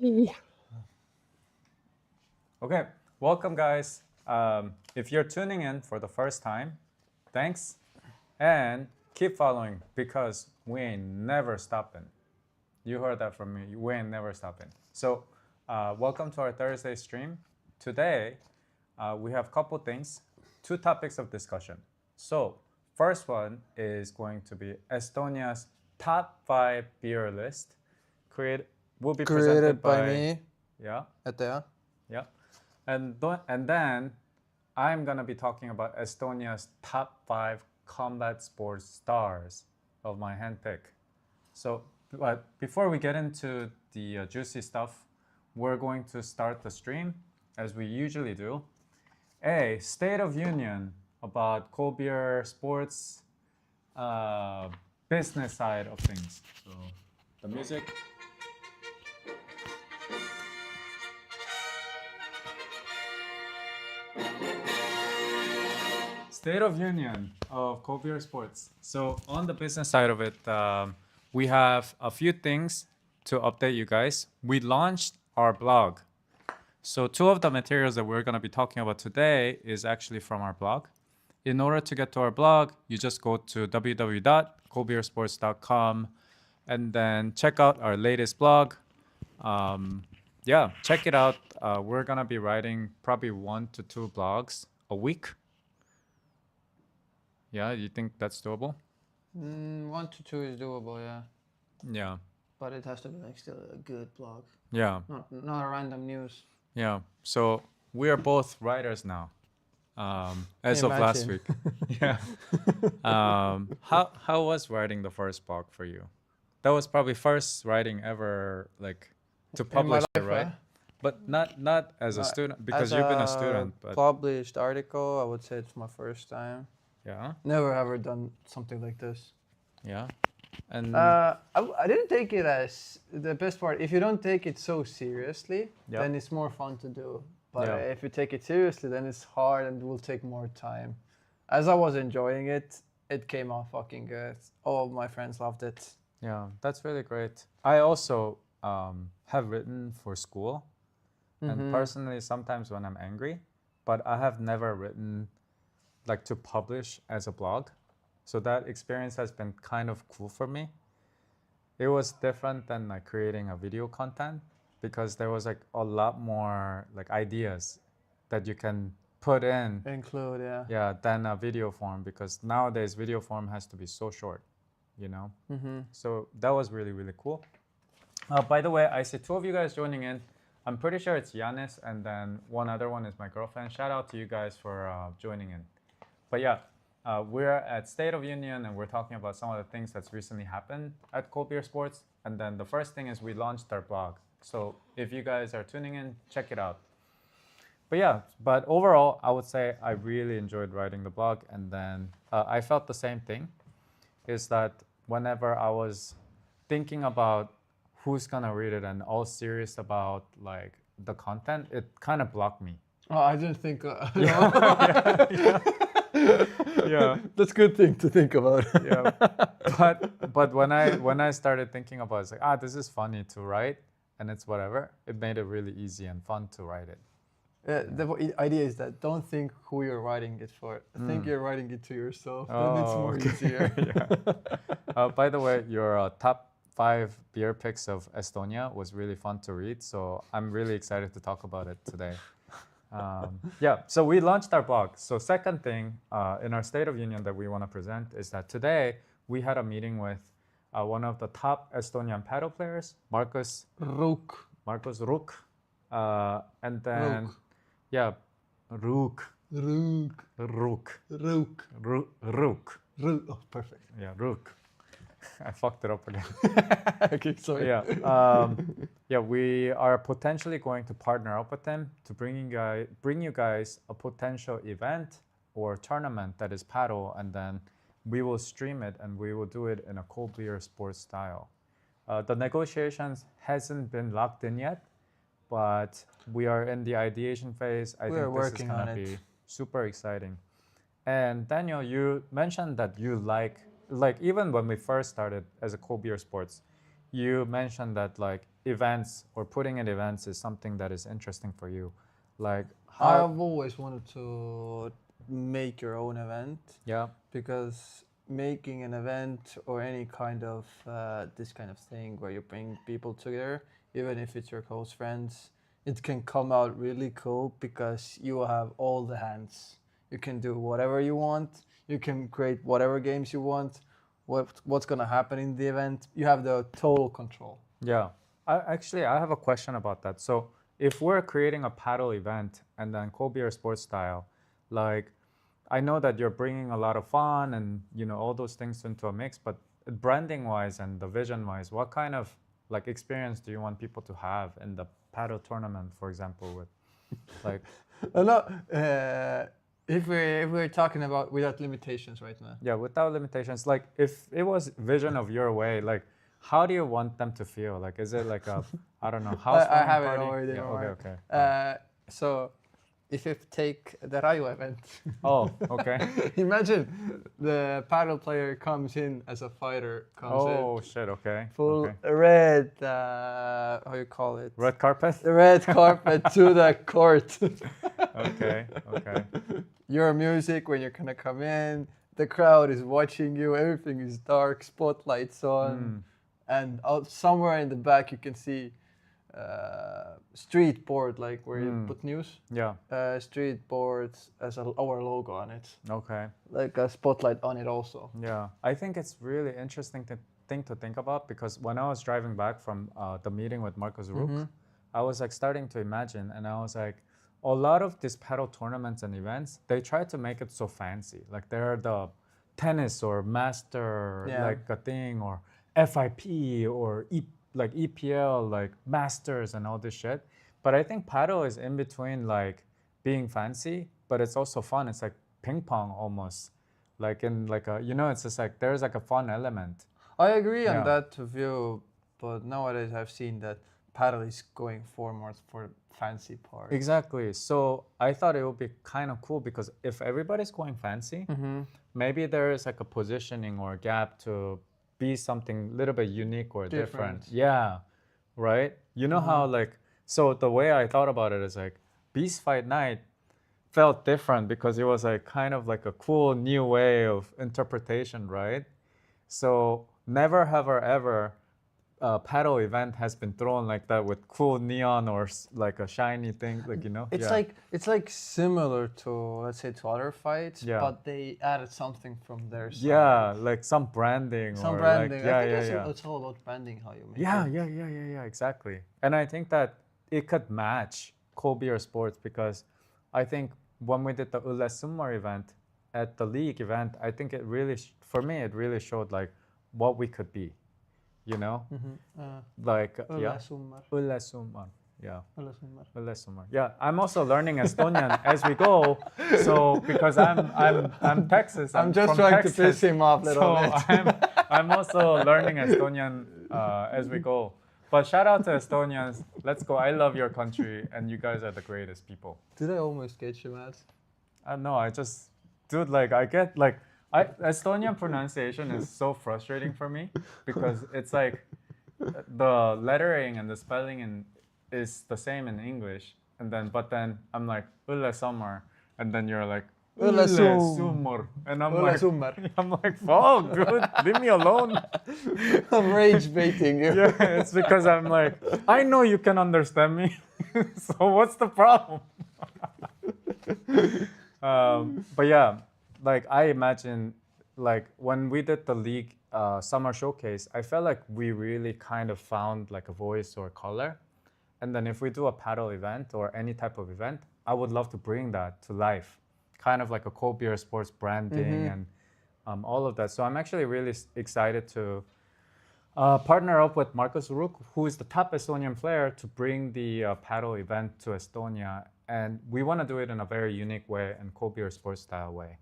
Okay, welcome guys. If you're tuning in for the first time, thanks, and keep following because we ain't never stopping. You heard that from me. We ain't never stopping. So, welcome to our Thursday stream. Today, we have a couple things, two topics of discussion. So, first one is going to be Estonia's top 5 beer list. Will be Created presented by me. Yeah. Etea. Yeah. And then I'm going to be talking about Estonia's top 5 combat sports stars of my handpick. So, but before we get into the juicy stuff, we're going to start the stream as we usually do. A State of Union about cold beer sports business side of things. So, the music. State of Union of cold beer sports. So on the business side of it, we have a few things to update you guys. We launched our blog. So two of the materials that we're going to be talking about today is actually from our blog. In order to get to our blog, you just go to www.coldbeersports.com and then check out our latest blog. Yeah, check it out. We're going to be writing probably 1 to 2 blogs a week. Yeah, you think that's doable? 1 to 2 is doable, yeah. Yeah. But it has to be like still a good blog. Yeah. Not a random news. Yeah. So we are both writers now, as of last week. Yeah. How was writing the first blog for you? That was probably first writing ever, like, to publish it, right? Yeah. But not as a student, because you've been a student. But published article, I would say it's my first time. yeah. Never ever done something like this. Yeah. And I didn't take it as the best part. If you don't take it so seriously, Yeah. then it's more fun to do. But Yeah. if you take it seriously, then it's hard and will take more time. As I was enjoying it, it came out fucking good. All of my friends loved it. yeah, that's really great. I also have written for school. And personally, sometimes when I'm angry, but I have never written like to publish as a blog. So that experience has been kind of cool for me. It was different than like creating a video content because there was like a lot more like ideas that you can put in. Include, yeah. Yeah, than a video form, because nowadays video form has to be so short, you know? So that was really, really cool. By the way, I see 2 of you guys joining in. I'm pretty sure it's Yanis, and then one other one is my girlfriend. Shout out to you guys for joining in. But yeah, we're at State of Union, and we're talking about some of the things that's recently happened at Cold Beer Sports. And then the first thing is we launched our blog. So if you guys are tuning in, check it out. But yeah, but overall, I would say I really enjoyed writing the blog. And then I felt the same thing, is that whenever I was thinking about who's gonna read it and all serious about like the content, it kind of blocked me. Oh, I didn't think. Yeah. That's a good thing to think about. Yeah. But when I started thinking about it, it's like, this is funny to write and it's whatever, it made it really easy and fun to write it. The idea is that don't think who you're writing it for. Think you're writing it to yourself. Then it's more easier. Yeah. By the way, your top 5 beer picks of Estonia was really fun to read, so I'm really excited to talk about it today. Yeah, so we launched our blog. So second thing in our State of Union that we want to present is that today we had a meeting with one of the top Estonian paddle players, Markus Ruuk. And then, yeah, Ruuk. Oh, perfect. Yeah, Ruuk. I fucked it up again. Okay, sorry. Yeah, yeah. We are potentially going to partner up with them to bring you guys a potential event or tournament that is paddle, and then we will stream it and we will do it in a cold beer sports style. The negotiations hasn't been locked in yet, but we are in the ideation phase. I think this is gonna be super exciting. And Daniel, you mentioned that you like even when we first started as a cold beer sports, you mentioned that like events or putting in events is something that is interesting for you. Like how? I've always wanted to make your own event Yeah. because making an event or any kind of this kind of thing where you bring people together, even if it's your close friends, it can come out really cool because you have all the hands. You can do whatever you want. You can create whatever games you want. What's gonna happen in the event? You have the total control. Yeah. I have a question about that. So if we're creating a paddle event and then cold beer sports style, like I know that you're bringing a lot of fun and you know all those things into a mix, but branding wise and the vision wise, what kind of like experience do you want people to have in the paddle tournament, for example, with like No, if we're talking about without limitations right now. yeah, without limitations, like if it was vision of your way, like how do you want them to feel? Like is it like a I don't know, I housewarming have it party? already. Yeah, already. okay. So, if you take the Rayo event, Oh, okay. imagine the paddle player comes in as a fighter, comes Oh shit, okay. in full Okay. red, how you call it? Red carpet? The red carpet to the court. Okay, okay. Your music when you're gonna come in, the crowd is watching you, everything is dark, spotlights on, and out somewhere in the back you can see street board, like where you put news. Yeah. Street boards as our logo on it, Okay. like a spotlight on it also. Yeah. I think it's really interesting thing to think about because when I was driving back from the meeting with Marcus Rook, I was like starting to imagine and I was like, a lot of these paddle tournaments and events, they try to make it so fancy. Like they're the tennis or master like a thing or FIP or like EPL, like masters and all this shit. But I think paddle is in between like being fancy, but it's also fun. It's like ping pong almost. Like in like a, you know, it's just like there's like a fun element. I agree on Yeah. that view, but nowadays I've seen that paddle is going more for fancy part. Exactly. So I thought it would be kind of cool because if everybody's going fancy, maybe there is like a positioning or a gap to be something a little bit unique or different. Yeah. Right? You know how like, so the way I thought about it is like Beast Fight Night felt different because it was like kind of like a cool new way of interpretation, right? So never have I ever paddle event has been thrown like that with cool neon or like a shiny thing, like you know. It's like similar to, let's say, to other fights, Yeah. but they added something from their side. Yeah, like some branding. Some or branding. Like, I think it's all about branding, how you make Yeah, it. yeah, exactly. And I think that it could match cold beer sports because I think when we did the Ulle Summer event at the league event, I think it really, for me, it really showed like what we could be, you know? Like, yeah. Ulle Summer. Yeah. Ulle Summer. Yeah, I'm also learning Estonian as we go. So because I'm Texas. I'm just from trying Texas, to piss him off a little so bit. I'm also learning Estonian as we go. But shout out to Estonians. Let's go. I love your country, and you guys are the greatest people. Did I almost get you mad? No, I just, dude, like I get like Estonian pronunciation is so frustrating for me because it's like the lettering and the spelling is the same in English, and then but then I'm like Ulle Summer, and then you're like Ulle Summer, and I'm Ulle like Summer. I'm like fuck, dude, leave me alone. I'm rage baiting you. Yeah, it's because I'm like I know you can understand me, so what's the problem? But yeah, like I imagine, like when we did the league summer showcase, I felt like we really kind of found like a voice or color. And then if we do a paddle event or any type of event, I would love to bring that to life, kind of like a cold beer sports branding and all of that. So I'm actually really excited to partner up with Marcus Rook, who is the top Estonian player, to bring the paddle event to Estonia. And we want to do it in a very unique way and cold beer sports style way.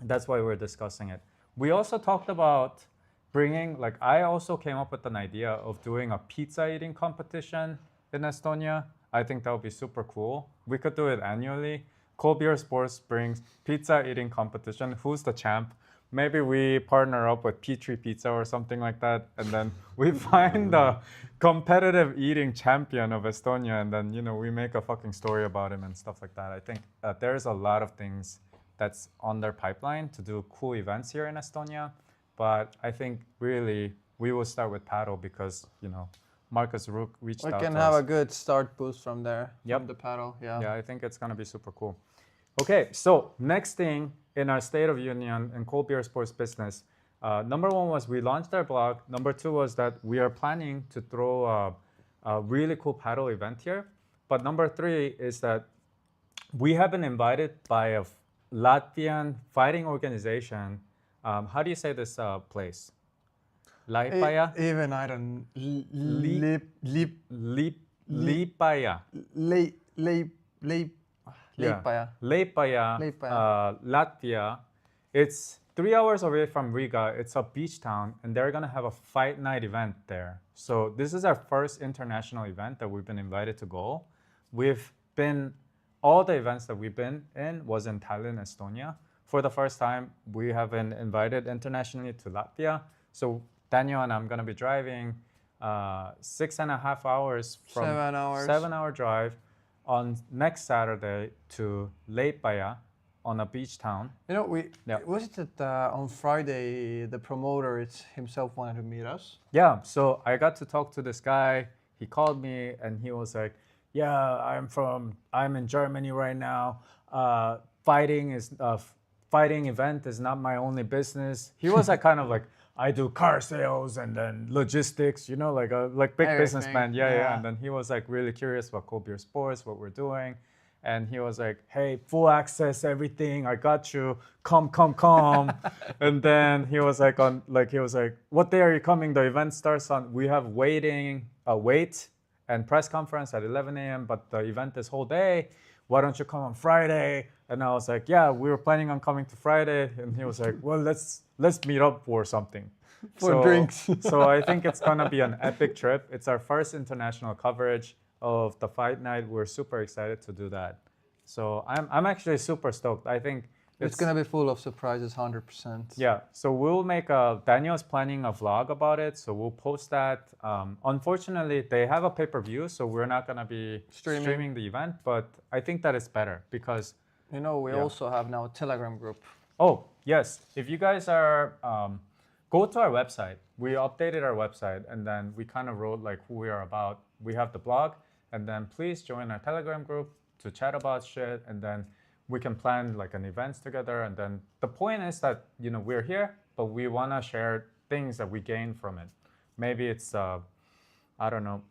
That's why we're discussing it. We also talked about bringing, like I also came up with an idea of doing a pizza eating competition in Estonia. I think that would be super cool. We could do it annually. Cold Beer Sports brings pizza eating competition. Who's the champ? maybe we partner up with Petri Pizza or something like that, and then we find the competitive eating champion of Estonia, and then we make a fucking story about him and stuff like that. I think there's a lot of things that's on their pipeline to do cool events here in Estonia, but I think really we will start with paddle because Marcus Rook reached out to us. We can have a good start boost from there. Yep. From the paddle. Yeah. Yeah, I think it's gonna be super cool. Okay, so next thing in our State of Union in cold beer sports business, number one was we launched our blog. Number two was that we are planning to throw a really cool paddle event here. But number three is that we have been invited by a Latvian fighting organization. How do you say this place? Laipaja? Even I don't. Lipaja. Leipaja, Latvia. It's 3 hours away from Riga. It's a beach town, and they're gonna have a fight night event there. So this is our first international event that we've been invited to go. All the events that we've been in was in Tallinn, Estonia. For the first time, we have been invited internationally to Latvia. So Daniel and I'm gonna be driving 6.5 hours from 7 hours. 7-hour drive on next Saturday to Leipaja on a beach town. Was it that on Friday the promoter himself wanted to meet us? Yeah, so I got to talk to this guy. He called me and he was like, "Yeah, I'm in Germany right now. Fighting event is not my only business." He was like kind of like, "I do car sales and then logistics, like big businessman." Yeah. And then he was like really curious about cold beer sports, what we're doing. And he was like, "Hey, full access, everything. I got you. Come." And then he was like, "What day are you coming? The event starts on. We have wait and press conference at 11 a.m. But the event is whole day. Why don't you come on Friday?" And I was like, "Yeah, we were planning on coming to Friday." And he was like, "Well, let's meet up for something." For drinks. So I think it's gonna be an epic trip. It's our first international coverage of the fight night. We're super excited to do that. So I'm actually super stoked. I think it's gonna be full of surprises, 100%. Yeah. So we'll make Daniel's planning a vlog about it. So we'll post that. Unfortunately, they have a pay-per-view, so we're not gonna be streaming the event. But I think that is better because we also have now a Telegram group. Oh yes, if you guys are go to our website. We updated our website and then we kind of wrote like who we are about. We have the blog, and then please join our Telegram group to chat about shit, and then we can plan like an events together. And then the point is that we're here, but we want to share things that we gain from it. Maybe it's I don't know,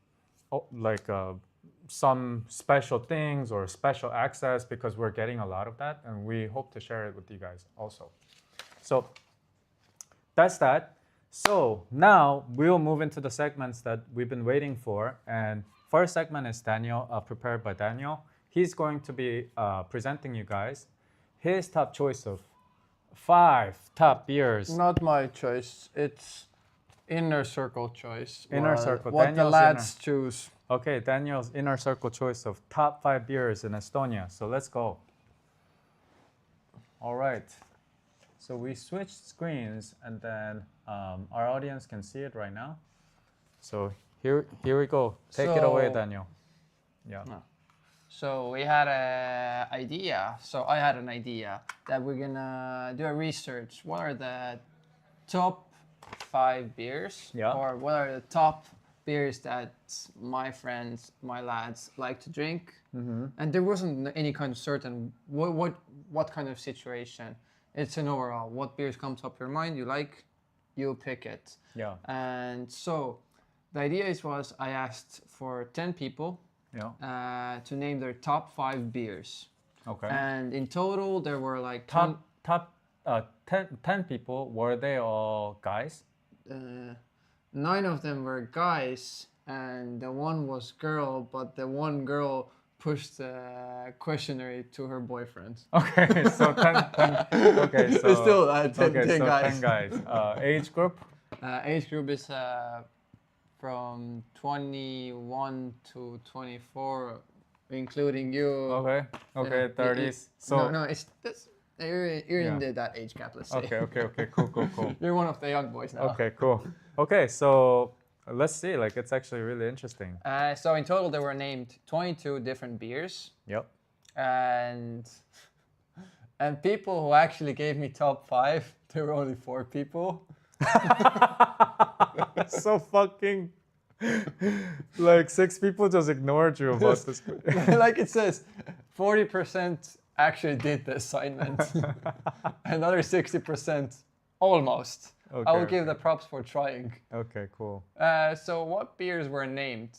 some special things or special access, because we're getting a lot of that, and we hope to share it with you guys also. So that's that. So now we'll move into the segments that we've been waiting for. And first segment is Daniel, prepared by Daniel. He's going to be presenting you guys his top choice of 5 top beers. Not my choice. It's inner circle choice. Inner circle. What Daniel's the lads choose. Okay, Daniel's inner circle choice of top 5 beers in Estonia. So let's go. All right. So we switched screens, and then our audience can see it right now. So here we go. Take it away, Daniel. Yeah. No. So we had an idea. So I had an idea that we're gonna do a research. What are the top 5 beers? Yeah. Or what are the top beers that my friends, my lads like to drink? Mm-hmm. And there wasn't any kind of certain what kind of situation. It's an overall. What beers comes up your mind? You like, you pick it. Yeah. And so the idea was I asked for 10 people. Yeah. To name their top 5 beers. Okay. And in total, there were like 10 people. Were they all guys? 9 of them were guys, and the one was girl, but the one girl pushed the questionnaire to her boyfriend. Okay, so 10 okay, so still 10 guys. 10 guys. Age group? Age group is from 21 to 24, including you. Okay, 30s. So no, it's this. You're Yeah. in that age gap, let's say. Okay. Cool. You're one of the young boys now. Okay, cool. Okay, so let's see. Like, it's actually really interesting. So in total, there were named 22 different beers, Yep. and people who actually gave me top 5, there were only 4 people. So fucking. Like 6 people just ignored you about this. Like it says, 40% actually did the assignment. Another 60% almost. Okay, I will give the props for trying. Okay, cool. So what beers were named?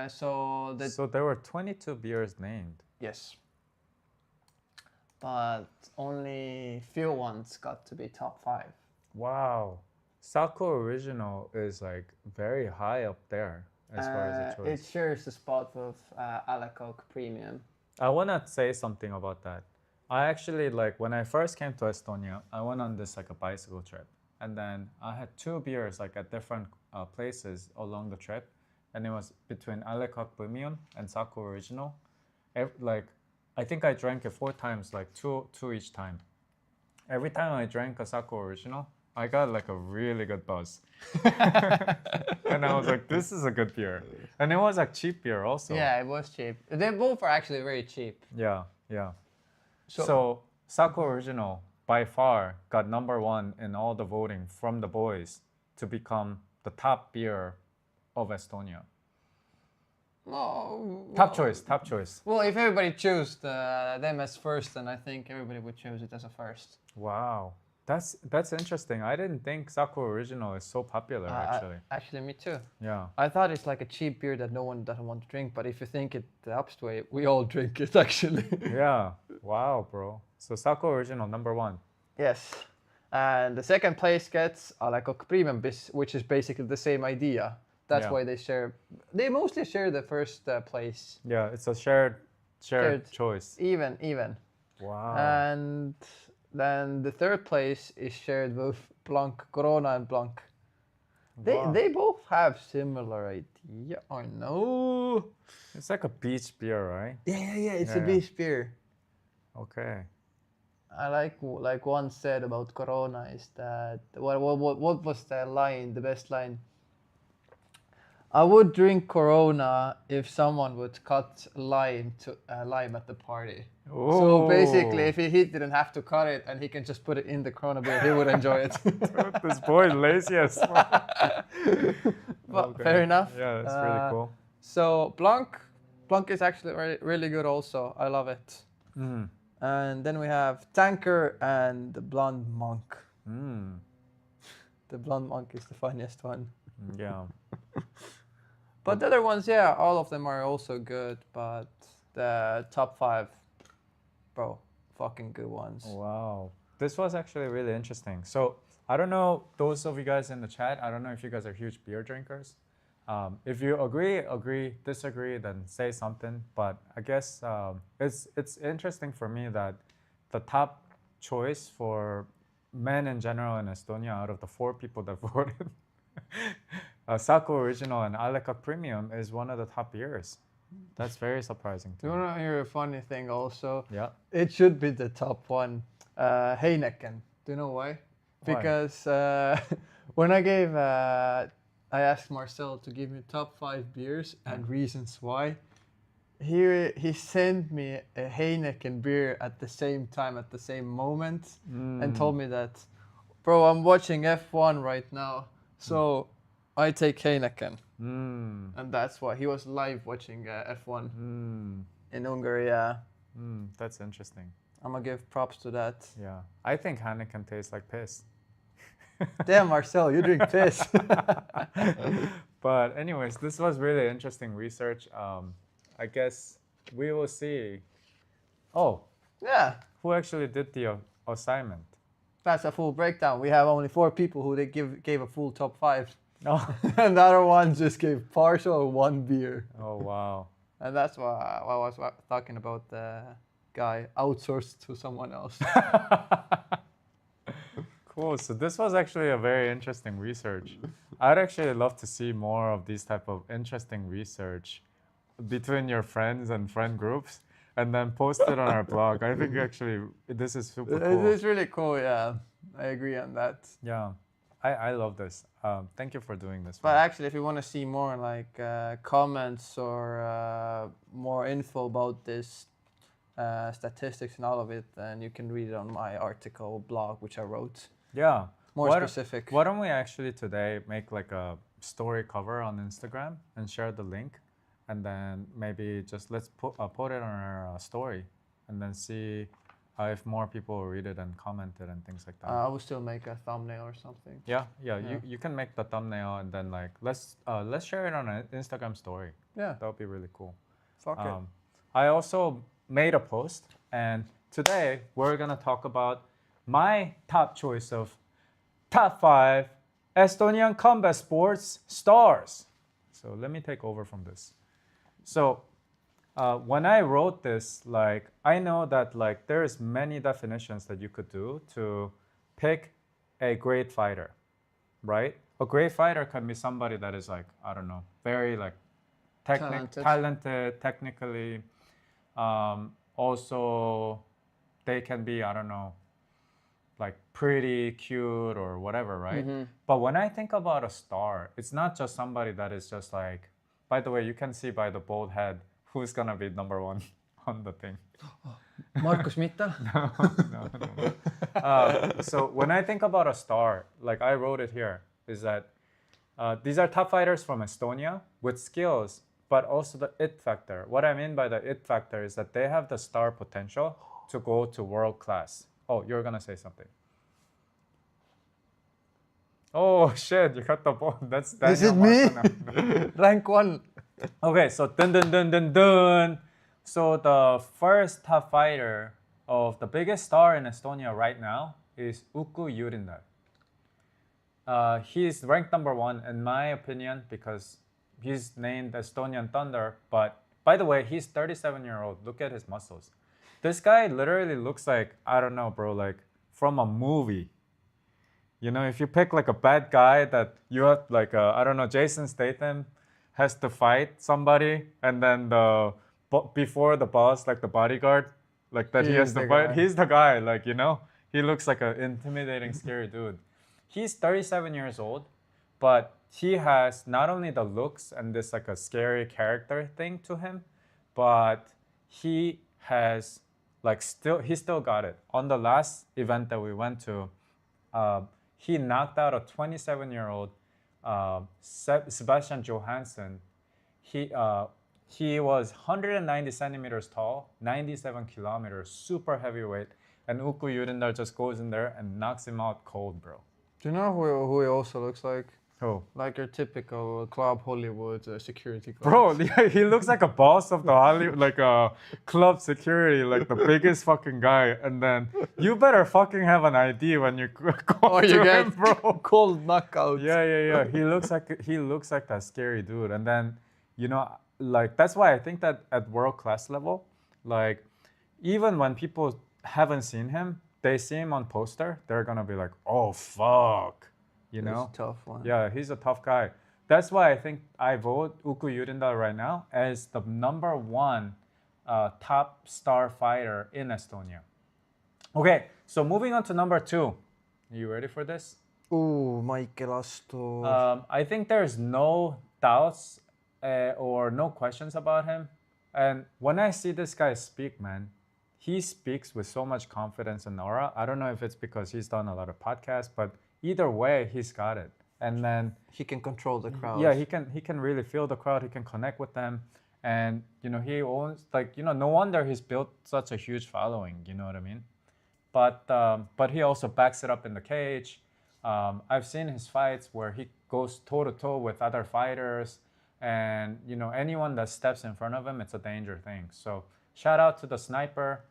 So there were 22 beers named. yes, but only few ones got to be top 5. Wow. Sako Original is like very high up there as far as the It choice. shares the spot with Alacoque Premium. I want to say something about that. I actually, like, when I first came to Estonia, I went on this like a bicycle trip, and then I had 2 beers like at different places along the trip, and it was between Alacoque Premium and Sako Original. Like, I think I drank it 4 times, like two each time. Every time I drank a Sako Original, I got like a really good buzz. And I was like, this is a good beer. And it was like cheap beer also. Yeah, it was cheap. They both are actually very cheap. Yeah. So Sako Original by far got #1 in all the voting from the boys to become the top beer of Estonia. Oh, Top choice. Well, if everybody chose them as first, then I think everybody would choose it as a first. Wow. That's interesting. I didn't think Sako Original is so popular actually. Actually, me too. Yeah. I thought it's like a cheap beer that no one doesn't want to drink, but if you think it the opposite way, we all drink it actually. Yeah. Wow, bro. So Sako Original #1. Yes. And the second place gets Alacoque Premium, which is basically the same idea. That's Yeah. why they mostly share the first place. Yeah, it's a shared choice. Even. Wow. And then the third place is shared with Blanc, Corona and Blanc. Wow. They both have similar idea. I know. It's like a beach beer, right? Yeah. It's a Yeah. beach beer. Okay. I like one said about Corona is that what was the line? The best line. I would drink Corona if someone would cut lime at the party. Ooh. So basically, if he didn't have to cut it and he can just put it in the Corona beer, he would enjoy it. This boy is lazy as fuck. But Okay. fair enough. Yeah, that's really cool. So Blanc is actually really good also. I love it. Mm. And then we have Tanker and the Blonde Monk. Mm. The Blonde Monk is the funniest one. Yeah. But the other ones, yeah, all of them are also good. But the top 5, bro, fucking good ones. Wow. This was actually really interesting. So I don't know, those of you guys in the chat, I don't know if you guys are huge beer drinkers. If you agree, disagree, then say something. But I guess it's interesting for me that the top choice for men in general in Estonia out of the 4 people that voted, Sako Original and Alacoque Premium is one of the top beers. That's very surprising to You me. want to hear a funny thing also? Yeah. It should be the top one. Heineken. Do you know why? Why? Because when I asked Marcel to give me top 5 beers and reasons why. He sent me a Heineken beer at the same time, at the same moment, and told me that, bro, I'm watching F1 right now, so I take Heineken. And that's why he was live watching F1 in Hungary. Yeah, That's interesting. I'm gonna give props to that. Yeah. I think Heineken tastes like piss. Damn, Marcel, you drink piss. But anyways, this was really interesting research. I guess we will see. Oh, Yeah, who actually did the assignment? that's a full breakdown. We have only 4 people who gave a full top 5. Oh, And the other one just gave partial 1 beer. oh wow. And that's why I was talking about the guy outsourced to someone else. Cool. So this was actually a very interesting research. I'd actually love to see more of these type of interesting research between your friends and friend groups. and then post it on our blog. I think actually this is super cool. It's really cool. Yeah, I agree on that. Yeah, I love this. Thank you for doing this. But man. actually, if you want to see more like comments or more info about this statistics and all of it, then you can read it on my article blog, which I wrote. Yeah. More specific. Why don't we actually today make like a story cover on Instagram and share the link, and then maybe just let's put it on our story, and then see if more people read it and comment it and things like that. I will still make a thumbnail or something. Yeah. You can make the thumbnail and then like let's share it on an Instagram story. Yeah, That would be really cool. fuck it. I also made a post, and today we're gonna talk about my top choice of top 5 Estonian combat sports stars. So let me take over from this. So when I wrote this, like I know that like there's many definitions that you could do to pick a great fighter, right? A great fighter can be somebody that is like, I don't know, very like talented technically. Also, they can be, I don't know, like pretty cute or whatever, right? But when I think about a star, it's not just somebody that is just like, by the way, you can see by the bald head who's gonna be number 1 on the thing. Markus Mitta? No. So when I think about a star, like I wrote it here, is that these are top fighters from Estonia with skills, but also the it factor. What I mean by the it factor is that they have the star potential to go to world class. Oh, you're gonna say something. Oh shit, you got the ball. That's Daniel. Is it me? Marcano. Rank 1. Okay, so dun dun dun dun dun. So the first top fighter of the biggest star in Estonia right now is Uku Jürindal. He's ranked number 1 in my opinion because he's named Estonian Thunder. But by the way, he's 37-year-old. Look at his muscles. This guy literally looks like, I don't know, bro, like from a movie. You know, if you pick like a bad guy that you have like, I don't know, Jason Statham has to fight somebody, and then before the boss, like the bodyguard, like that he has to fight. He's the guy, like, you know, he looks like an intimidating, scary dude. He's 37 years old, but he has not only the looks and this like a scary character thing to him, but he has like he still got it. On the last event that we went to, he knocked out a 27-year-old Sebastian Johansson. He was 190 centimeters tall, 97 kilometers, super heavyweight, and Uku Jürindal just goes in there and knocks him out cold, bro. Do you know who he also looks like? Who? Like your typical Club Hollywood security guard. Bro, yeah, he looks like a boss of the Hollywood, like a club security, like the biggest fucking guy. And then you better fucking have an ID when you go to him, bro. Cold knockout. Yeah. He looks like that scary dude. And then, you know, like that's why I think that at world class level, like even when people haven't seen him, they see him on poster, they're gonna be like, oh fuck. You know, He's a tough one. Yeah, he's a tough guy. That's why I think I vote Uku Jürindal right now as the number 1 top star fighter in Estonia. Okay, so moving on to number 2. Are you ready for this? Ooh, Michael Astor. I think there's no doubts or no questions about him. And when I see this guy speak, man, he speaks with so much confidence and aura. I don't know if it's because he's done a lot of podcasts, but either way, he's got it. And then he can control the crowd. Yeah, he can really feel the crowd. He can connect with them, and you know he owns no wonder he's built such a huge following. You know what I mean? But he also backs it up in the cage. I've seen his fights where he goes toe to toe with other fighters, and you know anyone that steps in front of him, it's a danger thing. So shout out to the sniper.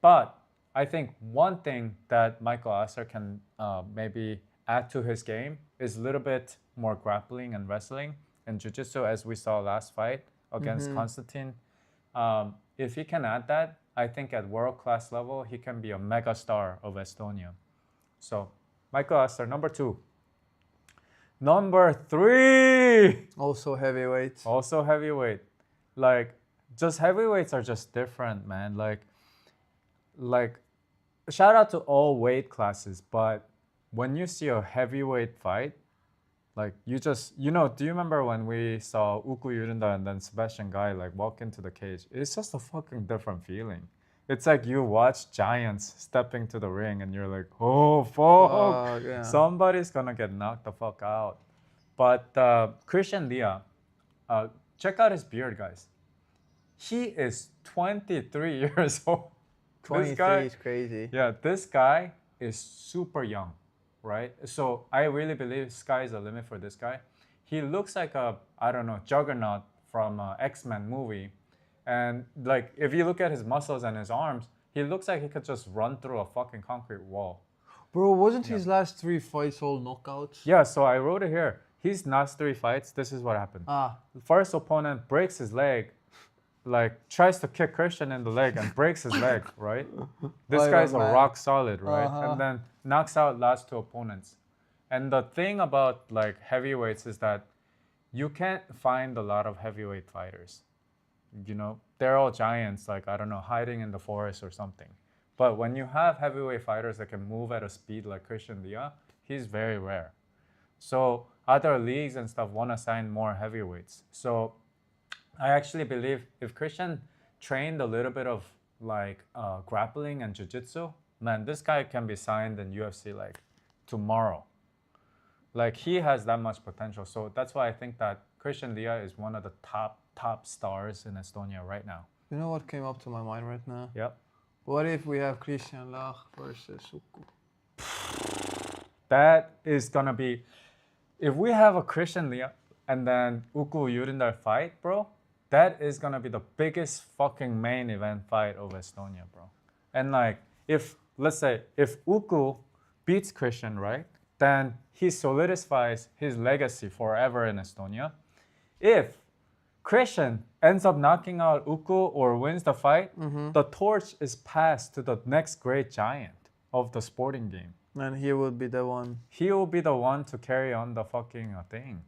But I think one thing that Michael Astor can maybe add to his game is a little bit more grappling and wrestling and jiu-jitsu, as we saw last fight against Konstantin. If he can add that, I think at world-class level, he can be a mega star of Estonia. So, Michael Astor, number 2. Number 3! Also heavyweight. Also heavyweight. Like, just heavyweights are just different, man. Like shout out to all weight classes, but when you see a heavyweight fight, like do you remember when we saw Uku Yurunda and then Sebastian Guy like walk into the cage? It's just a fucking different feeling. It's like you watch giants stepping to the ring and you're like, oh fuck, yeah. somebody's gonna get knocked the fuck out. But Christian Lia, check out his beard, guys. He is 23 years old. 23 is crazy. Yeah, this guy is super young, right? So I really believe sky is the limit for this guy. He looks like a, I don't know, juggernaut from an X-Men movie. And like, if you look at his muscles and his arms, he looks like he could just run through a fucking concrete wall. Bro, wasn't his last 3 fights all knockouts? Yeah, so I wrote it here. His last 3 fights, this is what happened. The first opponent breaks his leg, like tries to kick Christian in the leg and breaks his leg, right? This guy's a rock solid, right? And then knocks out last 2 opponents. And the thing about like heavyweights is that you can't find a lot of heavyweight fighters. You know, they're all giants, like, I don't know, hiding in the forest or something. But when you have heavyweight fighters that can move at a speed like Christian Lia, he's very rare. So other leagues and stuff want to sign more heavyweights. So I actually believe if Christian trained a little bit of like grappling and jiu-jitsu, man, this guy can be signed in UFC like tomorrow. Like he has that much potential. So that's why I think that Christian Lia is one of the top stars in Estonia right now. You know what came up to my mind right now? Yep. What if we have Christian Lach versus Uku? That is gonna be, if we have a Christian Lia and then Uku Yurindar fight, bro, that is gonna be the biggest fucking main event fight of Estonia, bro. And like, let's say if Uku beats Christian, right, then he solidifies his legacy forever in Estonia. If Christian ends up knocking out Uku or wins the fight, the torch is passed to the next great giant of the sporting game. And he will be the one. He will be the one to carry on the fucking thing.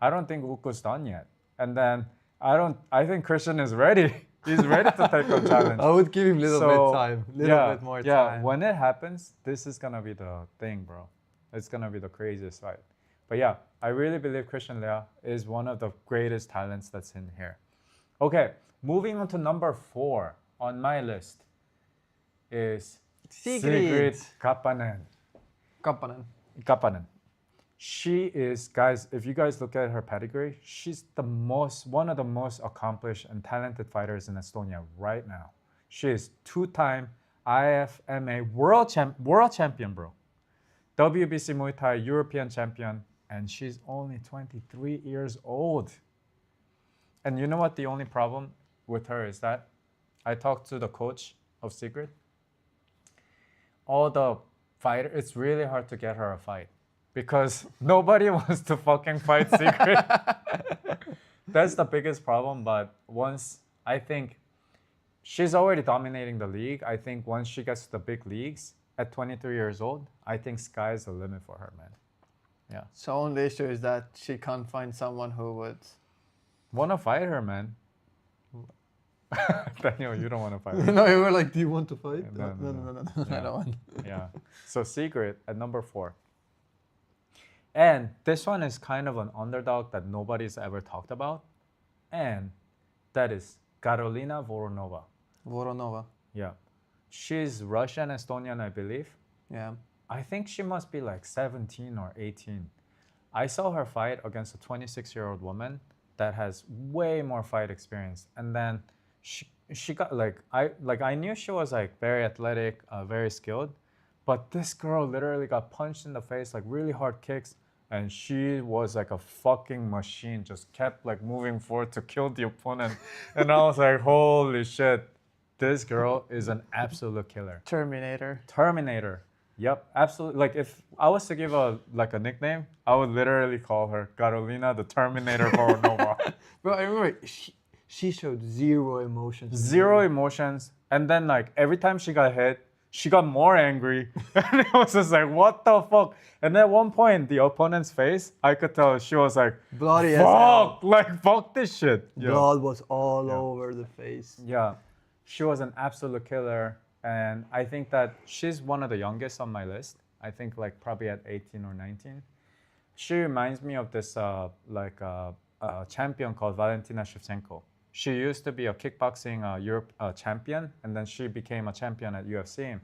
I don't think Uku's done yet. And then I think Christian is ready. He's ready to take a challenge. I would give him a little bit more time. Yeah, when it happens, this is gonna be the thing, bro. It's gonna be the craziest fight. But yeah, I really believe Christian Lia is one of the greatest talents that's in here. Okay, moving on to number 4 on my list is Sigrid Kapanen. Kapanen. She is, guys, if you guys look at her pedigree, she's one of the most accomplished and talented fighters in Estonia right now. She is 2-time IFMA world champion, bro. WBC Muay Thai European champion, and she's only 23 years old. And you know what the only problem with her is that I talked to the coach of Sigrid. All the fighters, it's really hard to get her a fight because nobody wants to fucking fight Sigrid. That's the biggest problem. But I think she's already dominating the league. I think once she gets to the big leagues at 23 years old, I think sky's the limit for her, man. Yeah. So only issue is that she can't find someone who would want to fight her, man. Daniel, you don't want to fight her. No, you were like, do you want to fight? No. I don't want. Yeah. So Sigrid at number 4. And this one is kind of an underdog that nobody's ever talked about. And that is Karolina Voronova. Voronova. Yeah. She's Russian, Estonian, I believe. Yeah. I think she must be like 17 or 18. I saw her fight against a 26-year-old woman that has way more fight experience. And then she got I knew she was like very athletic, very skilled, but this girl literally got punched in the face, like really hard kicks, and she was like a fucking machine, just kept like moving forward to kill the opponent. And I was like, holy shit, this girl is an absolute killer. Terminator. Yep, absolutely. Like if I was to give a nickname, I would literally call her Karolina the Terminator Voronova. Bro, I remember she showed zero emotions. Zero emotions. And then like every time she got hit, she got more angry. And it was just like, what the fuck? And at one point, the opponent's face, I could tell she was like, Bloody as hell. fuck, like, fuck this shit. Yeah. Blood was all over the face. Yeah, she was an absolute killer. And I think that she's one of the youngest on my list. I think like probably at 18 or 19. She reminds me of this champion called Valentina Shevchenko. She used to be a kickboxing Europe champion, and then she became a champion at UFC.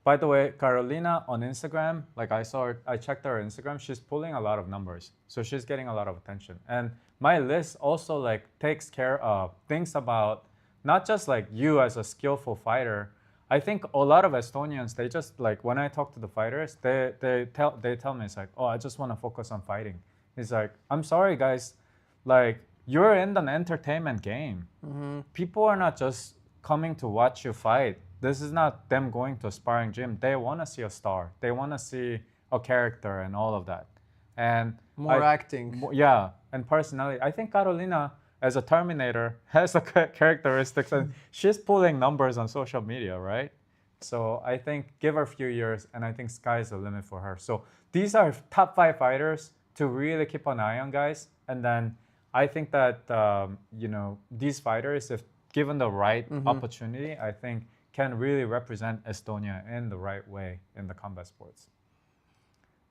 By the way, Carolina on Instagram, like I saw her, I checked her Instagram, she's pulling a lot of numbers. So she's getting a lot of attention. And my list also like takes care of things about not just like you as a skillful fighter. I think a lot of Estonians, they just like, when I talk to the fighters, they tell me, it's like, oh, I just want to focus on fighting. It's like, I'm sorry guys, like you're in an entertainment game. People are not just coming to watch you fight. This is not them going to a sparring gym. They want to see a star. They want to see a character and all of that. And More acting. yeah, and personality. I think Carolina, as a Terminator, has the characteristics, and she's pulling numbers on social media, right? So I think give her a few years, and I think sky's the limit for her. So these are top 5 fighters to really keep an eye on, guys. And then I think that these fighters, if given the right opportunity, I think can really represent Estonia in the right way in the combat sports.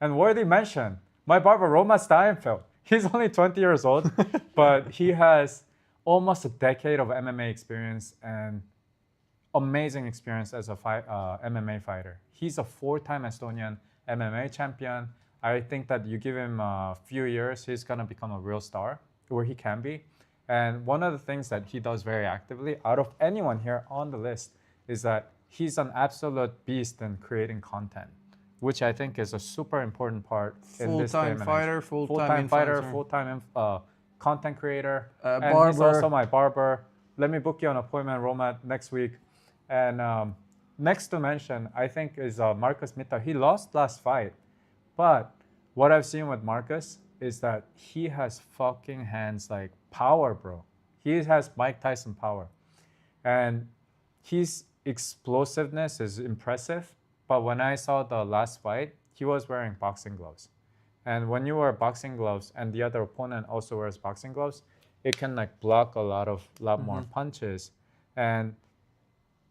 And worthy mention, my barber Roman Steinfeld. He's only 20 years old, but he has almost a decade of MMA experience and amazing experience as a MMA fighter. He's a 4-time Estonian MMA champion. I think that you give him a few years, he's gonna become a real star, where he can be. And one of the things that he does very actively, out of anyone here on the list, is that he's an absolute beast in creating content, which I think is a super important part in this day and age. Full-time fighter, full-time content creator, and barber. he's also my barber. Let me book you an appointment, Roman, next week. And next to mention, I think, is Marcus Mitta. He lost last fight, but what I've seen with Marcus is that he has fucking hands like power, bro. He has Mike Tyson power. And his explosiveness is impressive. But when I saw the last fight, he was wearing boxing gloves. And when you wear boxing gloves and the other opponent also wears boxing gloves, it can like block a lot more punches. And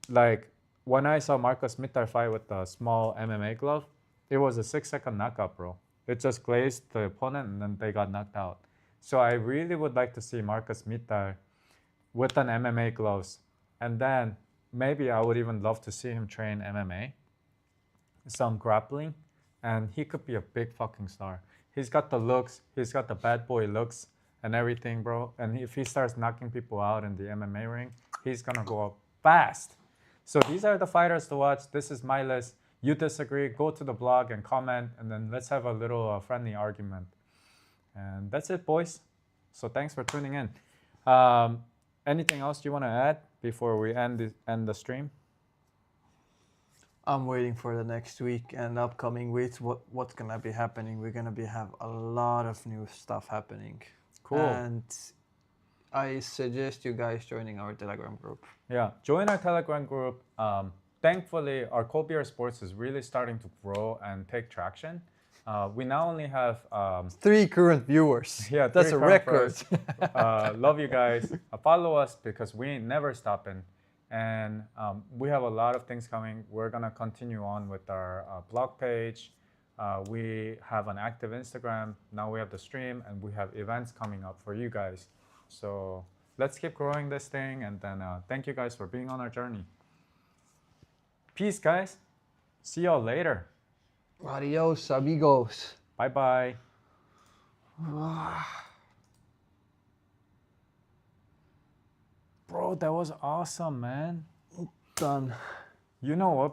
like when I saw Marcus Mittar fight with the small MMA glove, it was a 6-second knockout, bro. It just glazed the opponent and then they got knocked out. So I really would like to see Marcus Mittar with an MMA gloves. And then maybe I would even love to see him train MMA, some grappling, and he could be a big fucking star. He's got the looks, he's got the bad boy looks and everything, bro. And if he starts knocking people out in the MMA ring, he's gonna go up fast. So these are the fighters to watch. This is my list. You disagree, go to the blog and comment, and then let's have a little friendly argument. And that's it, boys. So thanks for tuning in. Anything else you want to add before we end the stream? I'm waiting for the next week and upcoming weeks. What's gonna be happening? We're gonna have a lot of new stuff happening. Cool. And I suggest you guys joining our Telegram group. Yeah, join our Telegram group. Thankfully, our Cold Beer Sports is really starting to grow and take traction. We now only have 3 current viewers. Yeah, that's a record. Love you guys. Follow us because we ain't never stopping. And we have a lot of things coming. We're gonna continue on with our blog page. We have an active Instagram. Now we have the stream and we have events coming up for you guys. So let's keep growing this thing. And then thank you guys for being on our journey. Peace, guys. See y'all later. Adios, amigos. Bye-bye. Bro, that was awesome, man. Done. You know what?